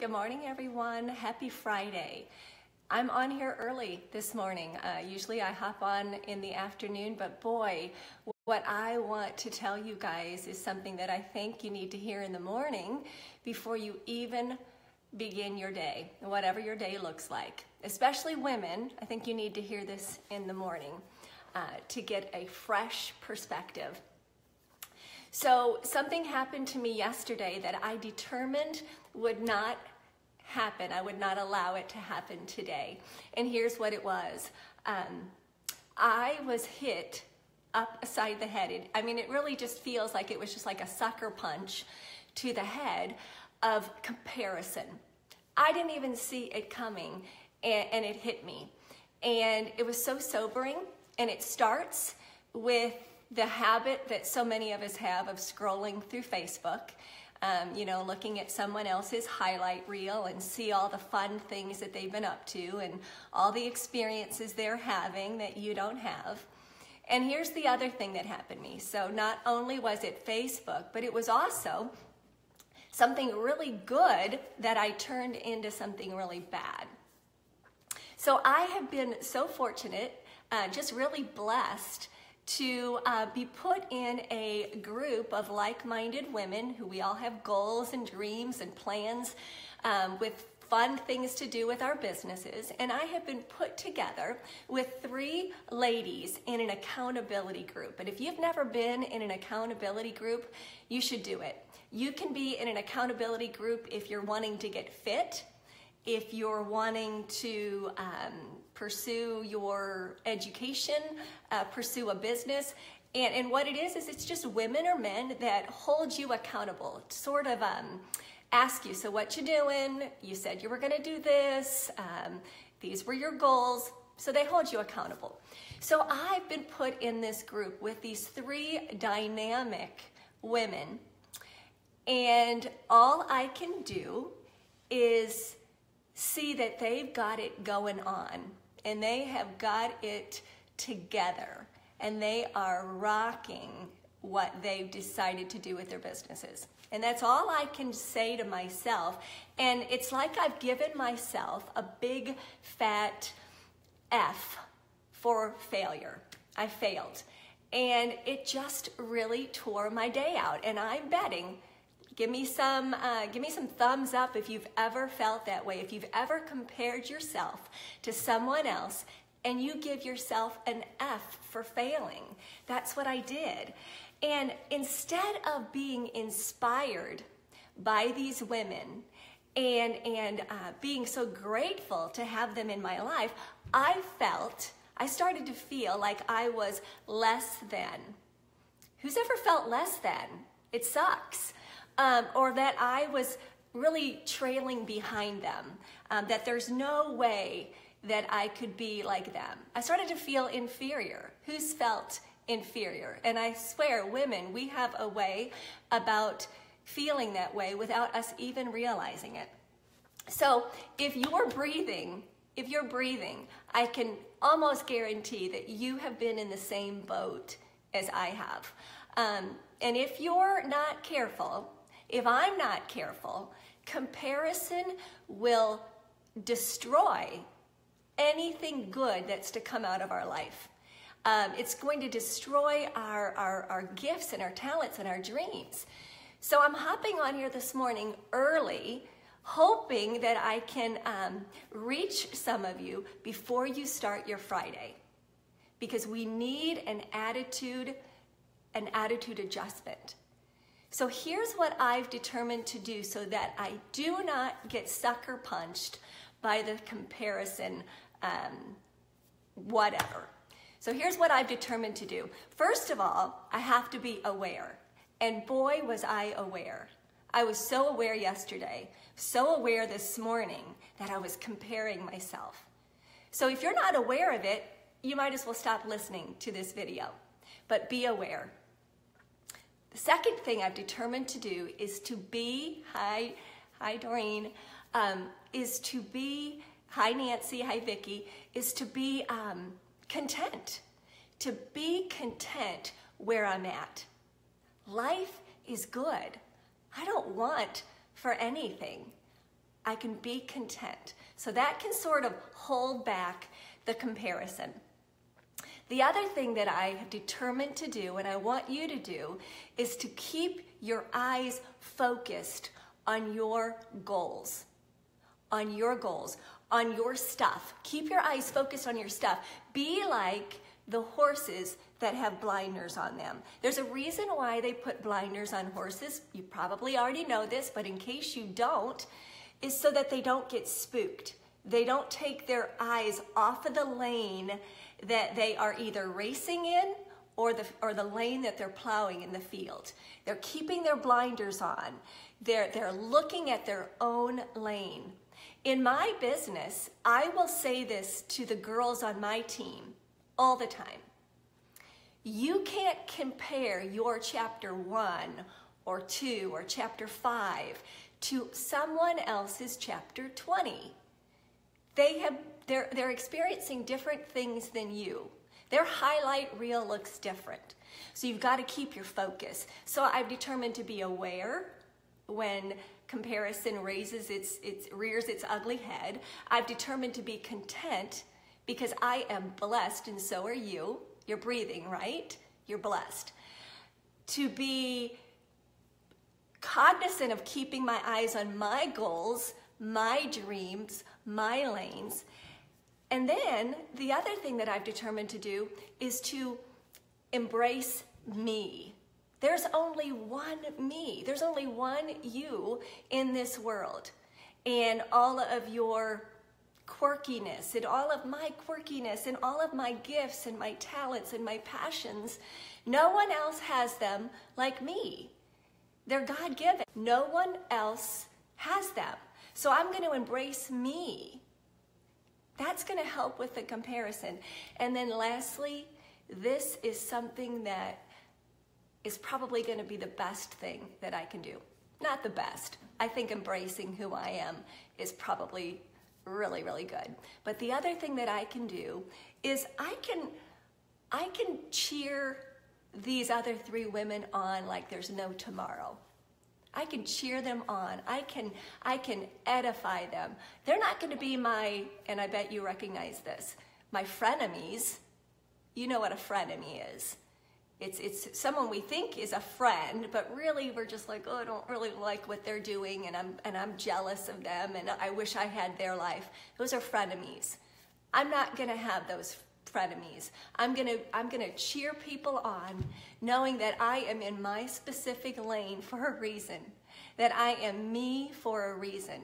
Good morning, everyone. Happy Friday. I'm on here early this morning. Usually I hop on in the afternoon, but boy, what I want to tell you guys is something that I think you need to hear in the morning before you even begin your day, whatever your day looks like. Especially women, I think you need to hear this in the morning to get a fresh perspective. So something happened to me yesterday that I determined would not happen. I would not allow it to happen today. And here's what it was. I was hit upside the head. I mean, it really just feels like it was just like a sucker punch to the head of comparison. I didn't even see it coming, and it hit me. And it was so sobering, and it starts with the habit that so many of us have of scrolling through Facebook, looking at someone else's highlight reel and see all the fun things that they've been up to and all the experiences they're having that you don't have. And here's the other thing that happened to me. So not only was it Facebook, but it was also something really good that I turned into something really bad. So I have been so fortunate, just really blessed to be put in a group of like-minded women who we all have goals and dreams and plans with fun things to do with our businesses. And I have been put together with 3 ladies in an accountability group. And if you've never been in an accountability group, you should do it. You can be in an accountability group if you're wanting to get fit, if you're wanting to pursue your education, pursue a business. And what it is it's just women or men that hold you accountable, sort of ask you, so what you doing? You said you were gonna do this. These were your goals. So they hold you accountable. So I've been put in this group with these 3 dynamic women, and all I can do is see that they've got it going on, and they have got it together, and they are rocking what they've decided to do with their businesses. And that's all I can say to myself. And it's like I've given myself a big fat F for failure. I failed. And it just really tore my day out. And I'm betting, give me some thumbs up if you've ever felt that way, if you've ever compared yourself to someone else and you give yourself an F for failing. That's what I did. And instead of being inspired by these women and being so grateful to have them in my life, I started to feel like I was less than. Who's ever felt less than? It sucks. Or that I was really trailing behind them, that there's no way that I could be like them. I started to feel inferior. Who's felt inferior? And I swear, women, we have a way about feeling that way without us even realizing it. So if you're breathing, I can almost guarantee that you have been in the same boat as I have. And if you're not careful, if I'm not careful, comparison will destroy anything good that's to come out of our life. It's going to destroy our gifts and our talents and our dreams. So I'm hopping on here this morning early, hoping that I can reach some of you before you start your Friday, because we need an attitude adjustment. So here's what I've determined to do so that I do not get sucker punched by the comparison, whatever. So here's what I've determined to do. First of all, I have to be aware. And boy, was I aware. I was so aware yesterday, so aware this morning that I was comparing myself. So if you're not aware of it, you might as well stop listening to this video. But be aware. The second thing I've determined to do is to be, hi Doreen, is to be, hi Nancy, hi Vicki, is to be content. To be content where I'm at. Life is good. I don't want for anything. I can be content. So that can sort of hold back the comparison. The other thing that I have determined to do, and I want you to do, is to keep your eyes focused on your goals. On your goals, on your stuff. Keep your eyes focused on your stuff. Be like the horses that have blinders on them. There's a reason why they put blinders on horses. You probably already know this, but in case you don't, is so that they don't get spooked. They don't take their eyes off of the lane that they are either racing in or the lane that they're plowing in the field. They're keeping their blinders on. They're looking at their own lane. In my business, I will say this to the girls on my team all the time. You can't compare your chapter 1 or 2 or chapter 5 to someone else's chapter 20. They're experiencing different things than you. Their highlight reel looks different. So you've got to keep your focus. So I've determined to be aware when comparison rears its ugly head. I've determined to be content because I am blessed, and so are you. You're breathing, right? You're blessed. To be cognizant of keeping my eyes on my goals, my dreams, my lanes. And then the other thing that I've determined to do is to embrace me. There's only one me. There's only one you in this world. And all of your quirkiness and all of my quirkiness and all of my gifts and my talents and my passions, no one else has them like me. They're God-given. No one else has them. So I'm going to embrace me. That's going to help with the comparison. And then lastly, this is something that is probably going to be the best thing that I can do. Not the best. I think embracing who I am is probably really, really good. But the other thing that I can do is I can cheer these other 3 women on like there's no tomorrow. I can cheer them on. I can edify them. They're not going to be my, and I bet you recognize this, my frenemies. You know what a frenemy is. It's someone we think is a friend, but really we're just like, oh, I don't really like what they're doing, and I'm jealous of them, and I wish I had their life. Those are frenemies. I'm not going to have those frenemies. I'm gonna cheer people on, knowing that I am in my specific lane for a reason, that I am me for a reason,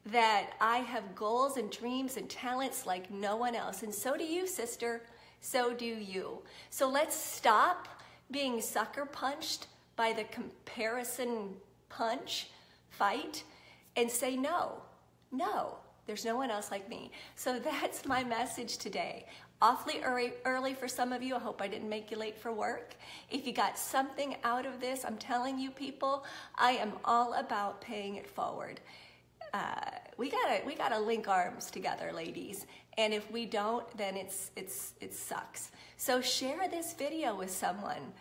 that I have goals and dreams and talents like no one else, and so do you, sister. So do you. So let's stop being sucker punched by the comparison punch fight and say no, there's no one else like me. So that's my message today. Awfully early for some of you. I hope I didn't make you late for work. If you got something out of this, I'm telling you people, I am all about paying it forward. We gotta link arms together, ladies. And if we don't, then it sucks. So share this video with someone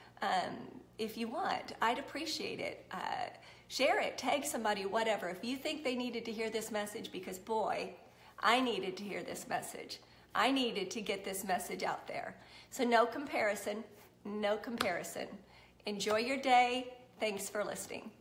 if you want. I'd appreciate it. Share it, tag somebody, whatever. If you think they needed to hear this message, because boy, I needed to hear this message. I needed to get this message out there. So no comparison, no comparison. Enjoy your day. Thanks for listening.